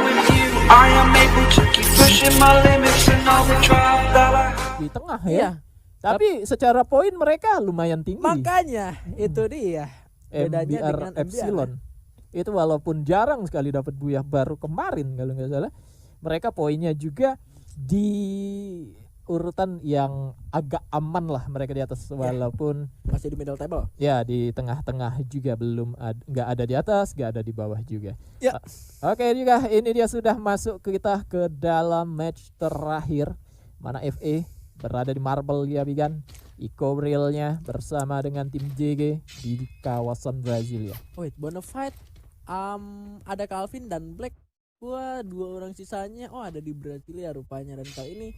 with you. I am able to keep pushing my limits and all the drive that I have. Di tengah ya. Iya. Tapi secara poin mereka lumayan tinggi. Makanya itu dia bedanya MBR dengan Epsilon. Itu walaupun jarang sekali dapat Buyah, baru kemarin kalau nggak salah. Mereka poinnya juga di urutan yang agak aman lah mereka di atas, walaupun masih di middle table. ya di tengah-tengah juga belum nggak ada di atas, nggak ada di bawah juga. Ya. Oke juga ini dia sudah masuk kita ke dalam match terakhir, mana FA berada di Marble ya Bigan. Ico Realnya bersama dengan tim JG di kawasan Brasilia. Wait, Bonafide, ada Calvin dan Black. Dua orang sisanya ada di Brasilia rupanya, dan kali ini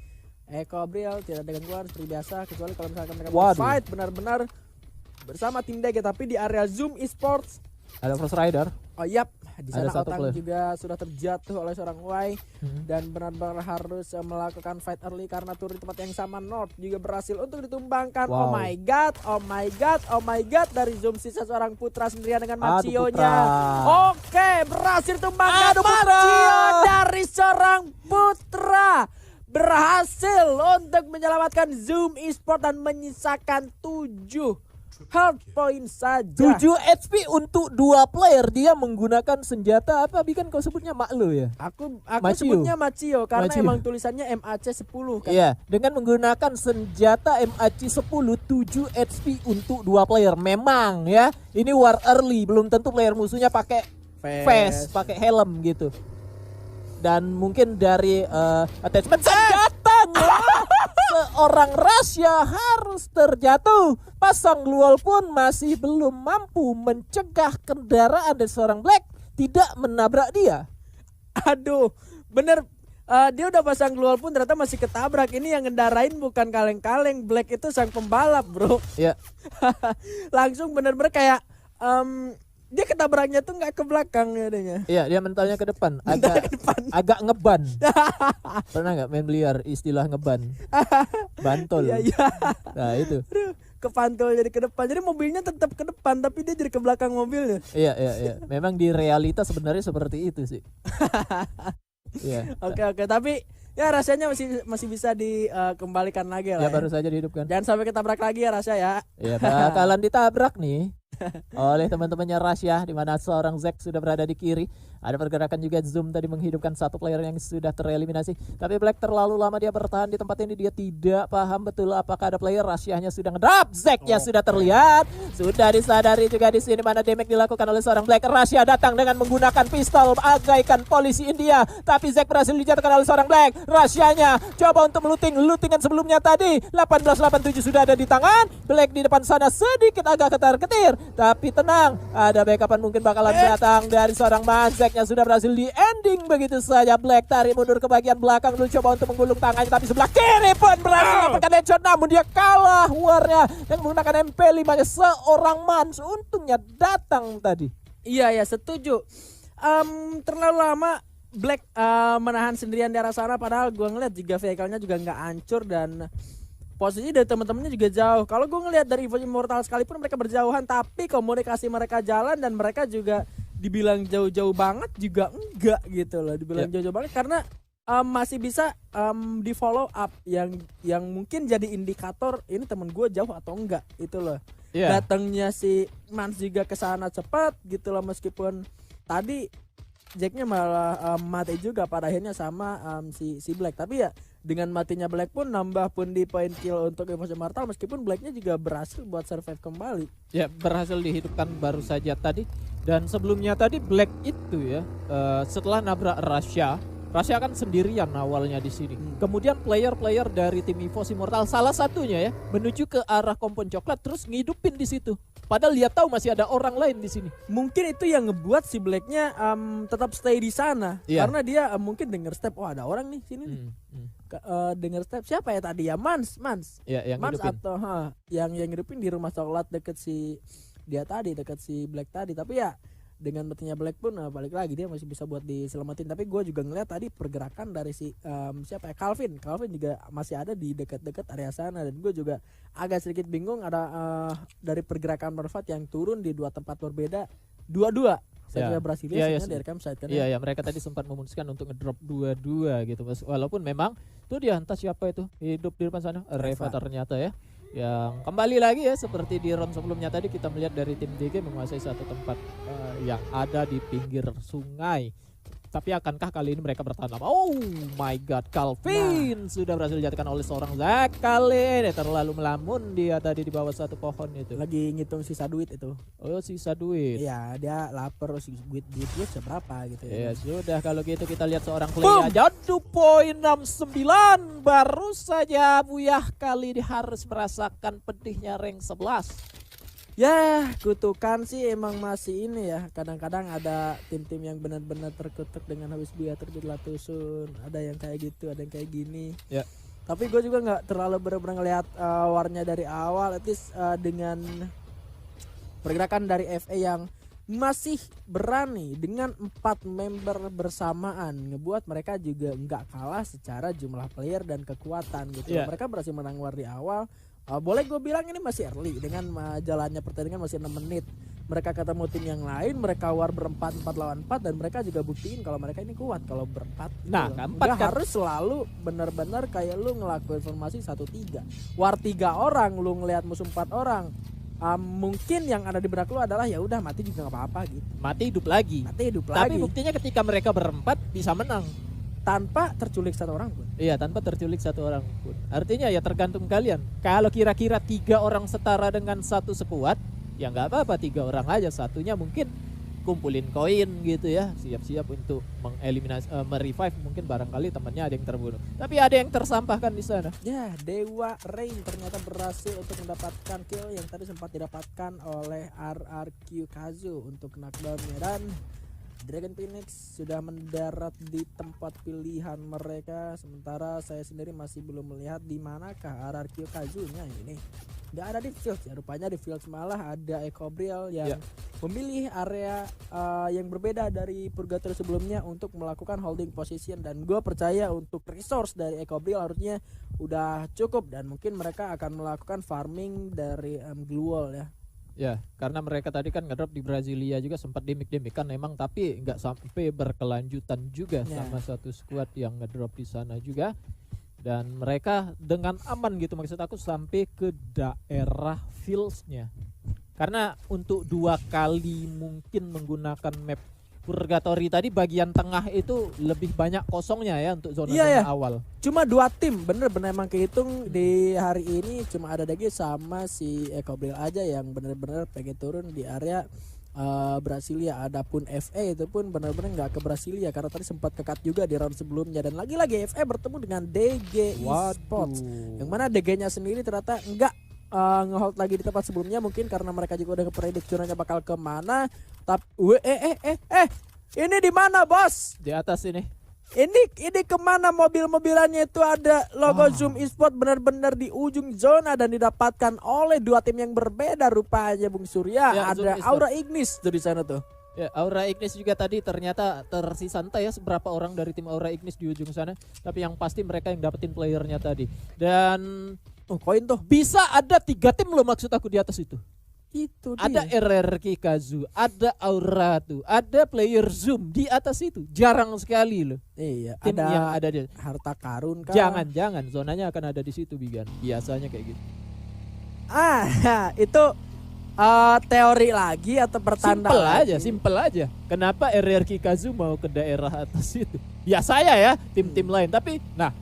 Gabriel tidak dengan gua seperti biasa, kecuali kalau misalkan mereka mau fight benar-benar bersama tim DG tapi di area Zoom Esports. Ada First Rider. Oh yap, di sana Ada satu Otang player. juga sudah terjatuh oleh seorang Y dan benar-benar harus melakukan fight early karena turun di tempat yang sama. North juga berhasil untuk ditumbangkan. Wow. Oh my god dari Zoom sisa seorang Putra sendirian dengan Macio-nya. Putra. Oke, berhasil tumbangkan Aduh, Putra. Macio dari seorang Putra. Berhasil untuk menyelamatkan Zoom Esports dan menyisakan 7 health point saja. 7 HP untuk 2 player. Dia menggunakan senjata apa Bikan kau sebutnya Maklo ya? Aku Macio. sebutnya Macio karena Macio. emang tulisannya MAC 10 kan. Iya, dengan menggunakan senjata MAC 10 7 HP untuk 2 player. Memang ya, ini war early, belum tentu player musuhnya pakai vest, pakai helm gitu. Dan mungkin dari attachment senjatanya seorang Rasya harus terjatuh. Pasang Luol pun masih belum mampu mencegah kendaraan dari seorang Black tidak menabrak dia. Aduh, bener. Dia udah pasang Luol pun ternyata masih ketabrak. Ini yang ngendarain bukan kaleng-kaleng. Black itu sang pembalap, bro. Ya, Langsung bener-bener kayak dia ketabraknya tuh nggak ke belakang adanya. iya dia mentalnya ke depan, Mentalnya agak ke depan. agak ngeban. Pernah nggak main biliar istilah ngeban? Bantol. Iya, iya. Nah itu. Aduh, kepantul jadi ke depan. Jadi mobilnya tetap ke depan tapi dia jadi ke belakang mobilnya. Iya. Memang di realita sebenarnya seperti itu sih. Iya. Oke, tapi ya rasanya masih bisa dikembalikan lagi lah. Ya baru saja dihidupkan. Jangan sampai ketabrak lagi ya Rasya ya. Ya bakalan ditabrak nih oleh teman-temannya Rasya, di mana seorang Zack sudah berada di kiri. Ada pergerakan juga Zoom tadi menghidupkan satu player yang sudah tereliminasi. Tapi Black terlalu lama dia bertahan di tempat ini, dia tidak paham betul apakah ada player. Rasyanya sudah ngedrop, Zacknya sudah terlihat, sudah disadari juga di sini mana damage dilakukan oleh seorang Black. Rasya datang dengan menggunakan pistol agaikan polisi India, tapi Zack berhasil dijatuhkan oleh seorang Black. Rasyanya coba untuk lootingan sebelumnya tadi. 1887 sudah ada di tangan Black di depan sana, sedikit agak ketar-ketir, tapi tenang, ada backupan mungkin bakalan datang dari seorang Zack yang sudah berhasil di ending begitu saja. Black tarik mundur ke bagian belakang dulu, coba untuk menggulung tangannya, tapi sebelah kiri pun berhasil mendapatkan headshot, namun dia kalah warnya dan menggunakan MP5-nya seorang Mans. Untungnya datang tadi. Iya ya, setuju. Terlalu lama Black menahan sendirian di arah sana, padahal gue ngeliat juga vehicle-nya juga nggak hancur dan posisi dari teman-temannya juga jauh. Kalau gue ngeliat dari Evo Immortal sekalipun mereka berjauhan, tapi komunikasi mereka jalan dan mereka juga dibilang jauh-jauh banget juga enggak gitu loh. Dibilang jauh-jauh banget karena masih bisa di follow up yang mungkin jadi indikator ini temen gue jauh atau enggak itu loh. Datangnya si Mans juga ke sana cepat gitu loh, meskipun tadi Jacknya malah mati juga pada akhirnya sama si Black. Tapi ya dengan matinya Black pun nambah pun di point kill untuk Evo Immortal, meskipun Blacknya juga berhasil buat survive kembali. Ya, berhasil dihidupkan baru saja tadi. Dan sebelumnya tadi Black itu ya setelah nabrak Rasya kan sendirian awalnya di sini. Kemudian player-player dari tim Evo Immortal salah satunya ya menuju ke arah kompon coklat terus ngidupin di situ. Padahal dia tahu masih ada orang lain di sini. Mungkin itu yang ngebuat si Blacknya tetap stay di sana karena dia mungkin dengar step, oh ada orang nih sini nih. Dengar step siapa ya tadi ya, Mans. Ya, yang Mans ngidupin. atau yang ngidupin di rumah coklat deket si dia tadi, deket si Black tadi. Tapi ya dengan matinya Black pun balik lagi dia masih bisa buat diselamatin. Tapi gue juga ngeliat tadi pergerakan dari si siapa ya, Calvin juga masih ada di dekat-dekat area sana, dan gue juga agak sedikit bingung ada dari pergerakan Mervat yang turun di dua tempat berbeda, dua Satria Brasilia Iya, iya, sebenarnya dari campsite kan. Iya ya, mereka tadi sempat memutuskan untuk ngedrop 2-2 gitu Mas. Walaupun memang tuh dia entah siapa itu hidup di depan sana, Reva ternyata ya. Yang kembali lagi ya seperti di round sebelumnya tadi kita melihat dari tim DG menguasai satu tempat yang ada di pinggir sungai. Tapi akankah kali ini mereka bertahan lama? Oh my god, Calvin sudah berhasil dijatuhkan oleh seorang Zack. Kali ini terlalu melamun dia tadi di bawah satu pohon itu. Lagi ngitung sisa duit itu. Oh sisa duit. Iya, dia lapar duit seberapa gitu Ya ya. sudah kalau gitu kita lihat seorang player jatuh poin 69. Baru saja Buyah kali ini harus merasakan pedihnya rank 11. Ya, kutukan sih emang masih ini ya. Kadang-kadang ada tim-tim yang benar-benar terkutuk dengan habis Buya terbit Latusun. Ada yang kayak gitu, ada yang kayak gini. Ya. Tapi gue juga nggak terlalu benar-benar ngelihat warnya dari awal. At least dengan pergerakan dari FA yang masih berani dengan 4 member bersamaan, ngebuat mereka juga nggak kalah secara jumlah player dan kekuatan gitu. Yeah. Mereka berhasil menang war di awal. Boleh gue bilang ini masih early dengan jalannya pertandingan masih 6 menit. Mereka ketemu tim yang lain, mereka war berempat 4 lawan 4 dan mereka juga buktiin kalau mereka ini kuat kalau berempat. Nah, keempat kan harus selalu benar-benar kayak lu ngelakuin formasi 1-3. War 3 orang, lu ngelihat musuh 4 orang. Mungkin yang ada di benak lu adalah ya udah mati juga nggak apa-apa gitu. Mati hidup lagi. Tapi buktinya ketika mereka berempat bisa menang tanpa terculik satu orang pun. Iya, tanpa terculik satu orang pun. Artinya ya tergantung kalian. Kalau kira-kira 3 orang setara dengan satu sekuat, ya nggak apa-apa 3 orang aja. Satunya mungkin kumpulin koin gitu ya, siap-siap untuk mengeliminasi, merevive mungkin barangkali temannya ada yang terbunuh. Tapi ada yang tersampahkan di sana. Ya, Dewa Rain ternyata berhasil untuk mendapatkan kill yang tadi sempat didapatkan oleh RRQ Kazu untuk knockdownnya, dan Dragon Phoenix sudah mendarat di tempat pilihan mereka. Sementara saya sendiri masih belum melihat di manakah RRQ Kazunya ini. Nggak ada di field ya, rupanya di field malah ada Ecobriel yang memilih area yang berbeda dari Purgatory sebelumnya untuk melakukan holding position, dan gue percaya untuk resource dari Ecobriel harusnya udah cukup dan mungkin mereka akan melakukan farming dari Glue Wall ya. Ya, karena mereka tadi kan ngedrop di Brasilia juga sempat demik-demikan memang, tapi nggak sampai berkelanjutan juga sama satu squad yang ngedrop di sana juga. Dan mereka dengan aman gitu, maksud aku sampai ke daerah fields-nya. Karena untuk 2 kali mungkin menggunakan map Purgatory tadi bagian tengah itu lebih banyak kosongnya ya untuk zona-zona awal. Cuma 2 tim bener-bener emang kehitung di hari ini, cuma ada DG sama si Ecobriel aja yang bener-bener pengen turun di area Brasilia. Adapun FA itu pun benar-benar nggak ke Brasilia karena tadi sempat kekat juga di round sebelumnya, dan lagi-lagi FA bertemu dengan DG Esports yang mana DG-nya sendiri ternyata nggak ngehold lagi di tempat sebelumnya, mungkin karena mereka juga udah kepredik curahnya bakal kemana. Tapi ini di mana bos? Di atas ini. Ini kemana mobil-mobilannya itu ada logo Zoom Esports benar-benar di ujung zona dan didapatkan oleh 2 tim yang berbeda rupanya Bung Surya. Ya, ada Aura Ignis tuh di sana tuh. Ya, Aura Ignis juga tadi ternyata tersisa entah ya seberapa orang dari tim Aura Ignis di ujung sana, tapi yang pasti mereka yang dapetin playernya tadi. Dan koin tuh bisa ada 3 tim loh maksud aku di atas itu. Itu ada RRQ Kazu, ada Aura tuh, ada player Zoom di atas itu. Jarang sekali loh. Iya, tim ada yang ada di harta karun kah? Jangan zonanya akan ada di situ Bigan. Biasanya kayak gitu. Itu teori lagi atau pertanda? Simple aja. Kenapa RRQ Kazu mau ke daerah atas itu? Ya saya ya, tim-tim lain, tapi nah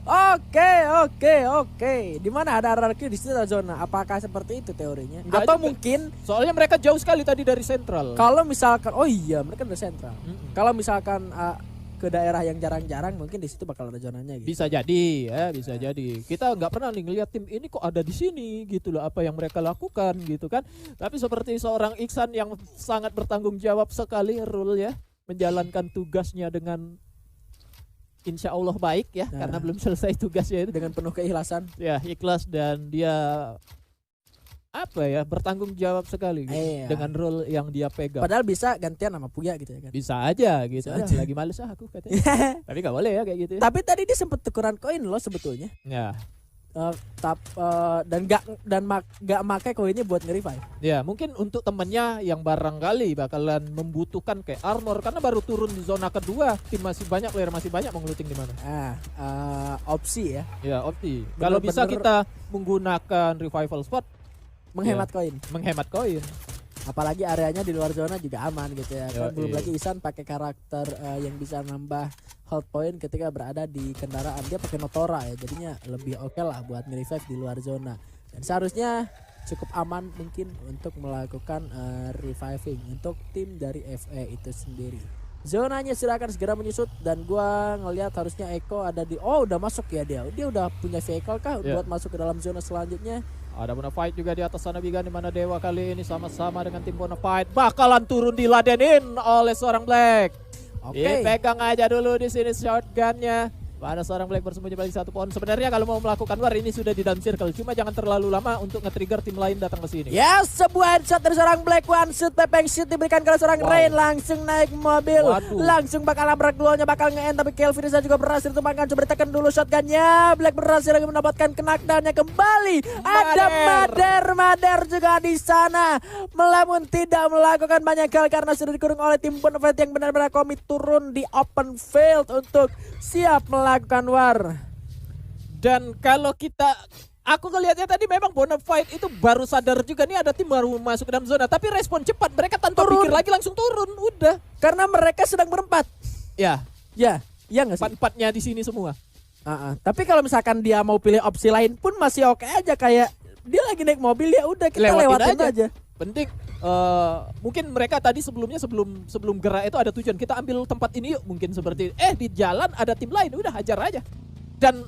Oke. Di mana ada RRQ di situ zona? Apakah seperti itu teorinya? Enggak atau juga. Mungkin soalnya mereka jauh sekali tadi dari sentral. Kalau misalkan mereka dari sentral. Kalau misalkan ke daerah yang jarang-jarang mungkin di situ bakal ada zonanya gitu. Bisa jadi ya, bisa jadi. Kita nggak pernah nih ngelihat tim ini kok ada di sini gitu loh, apa yang mereka lakukan gitu kan. Tapi seperti seorang Iksan yang sangat bertanggung jawab sekali Rul ya, menjalankan tugasnya dengan insya Allah baik ya, karena belum selesai tugasnya itu dengan penuh keikhlasan. Ya, ikhlas dan dia bertanggung jawab sekali gitu, dengan role yang dia pegang. Padahal bisa gantian sama Puya gitu ya kan. Bisa aja gitu. Lagi males aku katanya. Tapi gak boleh ya kayak gitu ya. Tapi tadi dia sempat tukeran koin loh sebetulnya. Ya. dan gak make koinnya buat nge-revive. Ya mungkin untuk temennya yang barangkali bakalan membutuhkan kayak armor karena baru turun di zona kedua, tim masih banyak, player masih banyak, mau ngeluting di mana? Opsi ya. Ya opsi. Kalau bisa kita menggunakan revival spot, Menghemat koin. menghemat koin. Apalagi areanya di luar zona juga aman gitu ya. Kan belum Yoi. lagi Isan pakai karakter yang bisa nambah health point ketika berada di kendaraan. Dia pakai Notora ya. Jadinya lebih oke lah buat nge-revive di luar zona. Dan seharusnya cukup aman mungkin untuk melakukan reviving untuk tim dari FE itu sendiri. Zonanya sudah akan segera menyusut dan gua ngelihat harusnya Eko ada di udah masuk ya dia. Dia udah punya vehicle kah buat masuk ke dalam zona selanjutnya? Ada Bonafide juga di atas sana Bigan, di mana Dewa kali ini sama-sama dengan tim Bonafide bakalan turun diladenin oleh seorang Black. Oke. Pegang aja dulu di sini shotgunnya. Ada seorang Black bersembunyi balik satu pohon. Sebenarnya kalau mau melakukan war ini sudah di down circle, cuma jangan terlalu lama untuk nge-trigger tim lain datang ke sini. Ya, sebuah headshot dari seorang Black, one shot pepeng shoot diberikan ke seorang Rain, langsung naik mobil. Waduh. Langsung bakal nabrak dualnya, bakal nge-end, tapi Kelvin juga berhasil tumbangkan. Coba ditekan dulu shotgunnya. Black berhasil lagi mendapatkan knockdown-nya kembali. Ada Mader juga di sana. Melamun tidak melakukan banyak hal karena sudah dikurung oleh tim Bonafide yang benar-benar komit turun di open field untuk siap melakukan war. Dan kalau aku ngelihatnya tadi memang Bonafide itu baru sadar juga nih ada tim baru masuk ke dalam zona, tapi respon cepat, mereka tanpa pikir lagi langsung turun, udah. Karena mereka sedang berempat. Ya nggak sih? empat-empatnya di sini semua. Tapi kalau misalkan dia mau pilih opsi lain pun masih oke aja, kayak dia lagi naik mobil ya udah kita lewatin aja. Penting mungkin mereka tadi sebelum gerak itu ada tujuan, kita ambil tempat ini yuk, mungkin seperti di jalan ada tim lain, udah hajar aja. Dan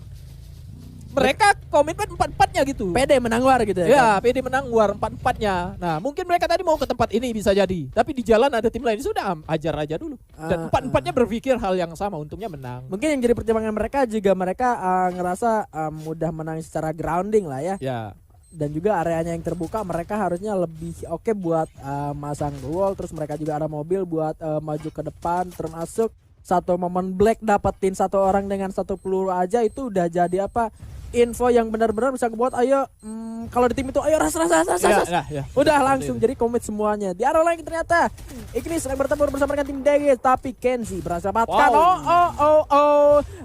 mereka komitmen empat-empatnya gitu. PD menang war gitu ya. Ya, PD menang war empat-empatnya. Nah, mungkin mereka tadi mau ke tempat ini bisa jadi, tapi di jalan ada tim lain, sudah hajar aja dulu. Dan empat-empatnya berpikir hal yang sama, untungnya menang. Mungkin yang jadi pertimbangan mereka juga mereka ngerasa mudah menang secara grounding lah ya. Ya. Dan juga areanya yang terbuka, mereka harusnya lebih oke buat masang wall. Terus mereka juga ada mobil buat maju ke depan, termasuk satu momen Black dapetin satu orang dengan satu peluru aja, itu udah jadi info yang benar-benar bisa ngebuat ayo kalau di tim itu ayo ras. Ya. Udah langsung jadi komit semuanya. Di arah lain ternyata Ignis sedang bertempur bersama dengan tim DG, tapi Kenzie berhasil dapatkan.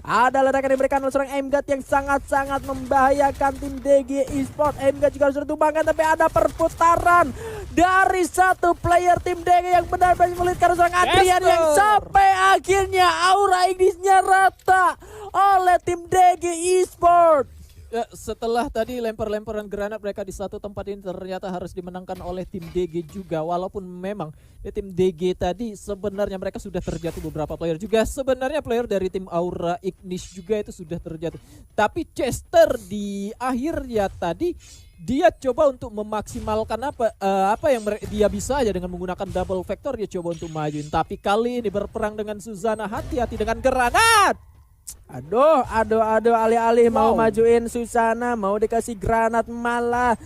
Ada ledakan yang diberikan oleh seorang Mgat yang sangat-sangat membahayakan tim DG Esports. Mgat juga harus ditumbangkan, tapi ada perputaran dari satu player tim DG yang benar-benar menyulitkan seorang Adrian yang sampai akhirnya aura Ignisnya rata oleh tim DG Esports. Ya, setelah tadi lempar-lemparan granat mereka di satu tempat ini ternyata harus dimenangkan oleh tim DG juga. Walaupun memang tim DG tadi sebenarnya mereka sudah terjatuh beberapa player juga. Sebenarnya player dari tim Aura Ignis juga itu sudah terjatuh. Tapi Chester di akhir ya tadi dia coba untuk memaksimalkan apa yang dia bisa aja dengan menggunakan double vector, dia coba untuk majuin. Tapi kali ini berperang dengan Susana, hati-hati dengan granat. Aduh, alih-alih mau majuin Susana, mau dikasih granat, malah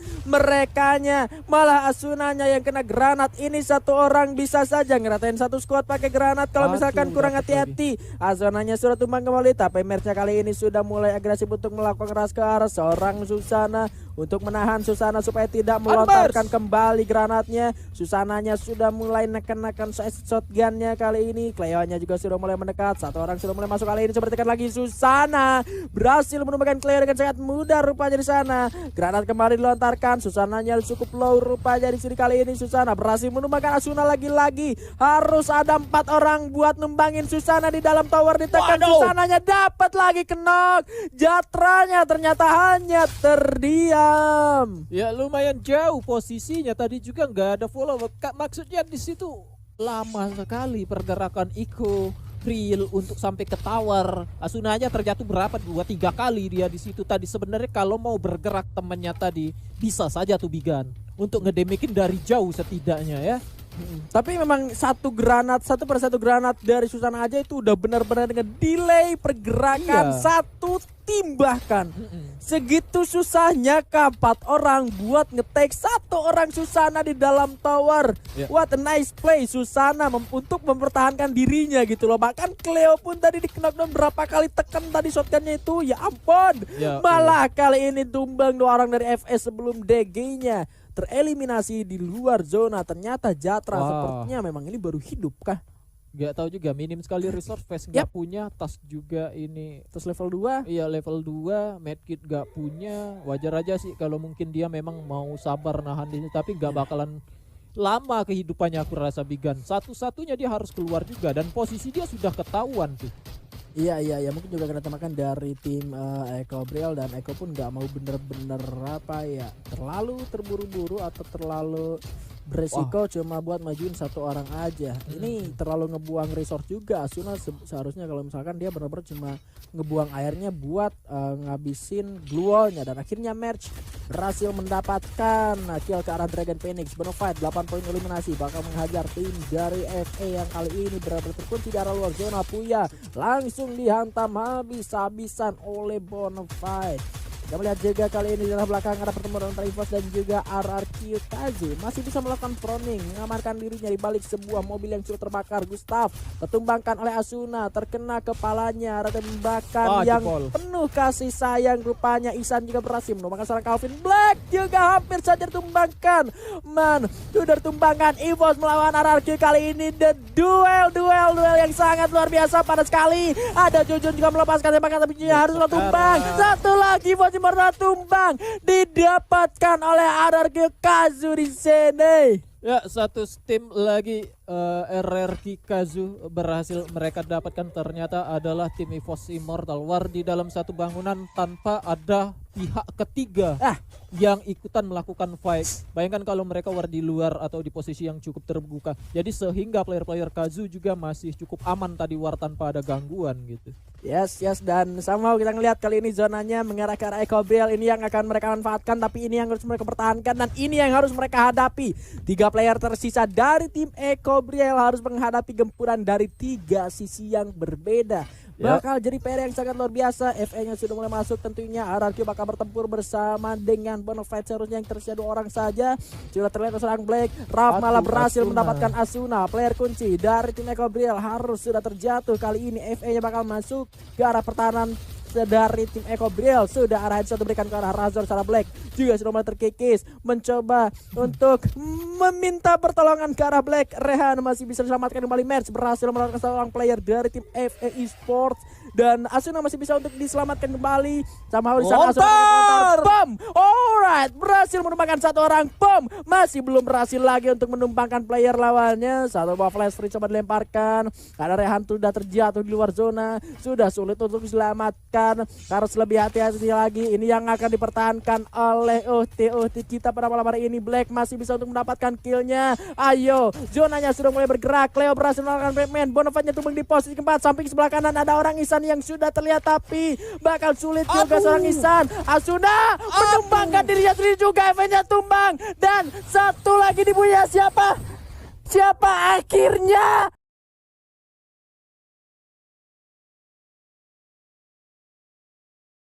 Asunanya yang kena granat. Ini satu orang bisa saja ngeratain satu squad pakai granat kalau misalkan kurang hati-hati. Asunanya sudah tumbang kembali, tapi Merchnya kali ini sudah mulai agresif untuk melakukan keras ke arah seorang Susana untuk menahan Susana supaya tidak melontarkan kembali granatnya. Susananya sudah mulai neken-neken shotgunnya kali ini. Cleo-nya juga sudah mulai mendekat. Satu orang sudah mulai masuk kali ini, seperti lagi Susana berhasil menumbangkan Cleo dengan sangat mudah rupanya di sana. Granat kembali dilontarkan, Susananya cukup low rupanya di sini kali ini. Susana berhasil menumbangkan Asuna lagi-lagi. Harus ada 4 orang buat numbangin Susana di dalam tower, ditekan. Susananya dapat lagi knock. Jatranya ternyata hanya terdiam. Ya lumayan jauh posisinya, tadi juga nggak ada follow. Maksudnya di situ lama sekali pergerakan Iko Real untuk sampai ke tower. Asuna aja terjatuh berapa 2-3 kali dia di situ tadi. Sebenarnya kalau mau bergerak temannya tadi bisa saja tuh Bigan untuk ngedemekin dari jauh setidaknya ya. Tapi memang satu persatu granat dari Susana aja itu udah benar-benar nge-delay pergerakan satu tim bahkan. Segitu susahnya kah 4 orang buat nge-take 1 orang Susana di dalam tower. What a nice play Susana untuk mempertahankan dirinya gitu loh. Bahkan Cleo pun tadi di knockdown berapa kali tekan tadi shotgunnya itu. Ya ampun. Malah kali ini tumbang 2 orang dari FS sebelum DG-nya tereliminasi di luar zona. Ternyata Jatra sepertinya memang ini baru hidup kah? Gak tahu juga, minim sekali resource, Face gak punya, tas juga ini terus level 2. Iya level 2, medkit gak punya. Wajar aja sih kalau mungkin dia memang mau sabar nahan diri, tapi gak bakalan lama kehidupannya aku rasa Bigan. Satu-satunya dia harus keluar juga dan posisi dia sudah ketahuan tuh. Iya mungkin juga kena temakan dari tim Eko Briel, dan Eko pun nggak mau bener-bener apa ya terlalu terburu-buru atau terlalu beresiko cuma buat majuin 1 orang aja. Ini terlalu ngebuang resource juga. Asuna seharusnya kalau misalkan dia benar-benar cuma ngebuang airnya buat ngabisin glue wall-nya, dan akhirnya Merch berhasil mendapatkan kill ke arah Dragon Phoenix. Bonafide 8 poin eliminasi bakal menghajar tim dari FA yang kali ini benar-benar terkunci di arah luar zona. Puya langsung dihantam habis-habisan oleh Bonafide. Kita melihat juga kali ini di dalam belakang ada pertemuan antara EVOS dan juga RRQ Kazu. Masih bisa melakukan proning, mengamankan dirinya di balik sebuah mobil yang sudah terbakar. Gustav tertumbangkan oleh Asuna, terkena kepalanya, ada tembakan yang penuh kasih sayang rupanya. Isan juga berhasil menumbangkan seorang Calvin. Black juga hampir saja ditumbangkan. Sudah ditumbangkan EVOS melawan RRQ kali ini. The duel yang sangat luar biasa pada sekali. Ada Jujun juga melepaskan tembakan tapi haruslah tumbang. Satu lagi EVOS pernah tumbang didapatkan oleh RRQ Kazu di sini. Ya, satu tim lagi RRQ Kazu berhasil mereka dapatkan, ternyata adalah tim EVOS Immortal War di dalam satu bangunan tanpa ada pihak ketiga yang ikutan melakukan fight. Bayangkan kalau mereka war di luar atau di posisi yang cukup terbuka. Jadi sehingga player-player Kazu juga masih cukup aman tadi war tanpa ada gangguan gitu. Yes, dan somehow kita ngelihat kali ini zonanya mengarah ke arah Eko Briel. Ini yang akan mereka manfaatkan, tapi ini yang harus mereka pertahankan dan ini yang harus mereka hadapi. 3 player tersisa dari tim Eko Briel harus menghadapi gempuran dari 3 sisi yang berbeda. Bakal jadi PR yang sangat luar biasa. FA-nya sudah mulai masuk tentunya. RRQ bakal bertempur bersama dengan Bonafide, seharusnya yang tersisa 2 orang saja. Sudah terlihat seorang Black. Raf malah berhasil mendapatkan Asuna. Player kunci dari tim Eko Briel harus sudah terjatuh. Kali ini FA-nya bakal masuk ke arah pertahanan dari tim Eko Briel. Sudah arah headshot diberikan ke arah Razor. Sarah Black juga sudah mulai terkikis, mencoba untuk meminta pertolongan ke arah Black. Rehan masih bisa diselamatkan kembali. Merch berhasil melakukan seorang player dari tim FA Esports, dan Asuna masih bisa untuk diselamatkan kembali. Sama di sana Asuna melontar bom. Alright, berhasil menumbangkan 1 orang. Bom masih belum berhasil lagi untuk menumbangkan player lawannya. 1 buah flash free coba dilemparkan. Karena Rehan sudah terjatuh di luar zona, sudah sulit untuk diselamatkan. Harus lebih hati-hati lagi. Ini yang akan dipertahankan oleh Uhti kita pada malam hari ini. Black masih bisa untuk mendapatkan killnya. Ayo, zonanya sudah mulai bergerak. Leo berhasil melakukan Batman. Bonafide-nya tumbang di posisi keempat. Samping sebelah kanan ada orang Isan yang sudah terlihat, tapi bakal sulit juga seorang Isan. Asuna menumbangkan dirinya sendiri juga. Eventnya tumbang, dan 1 lagi dipunya siapa akhirnya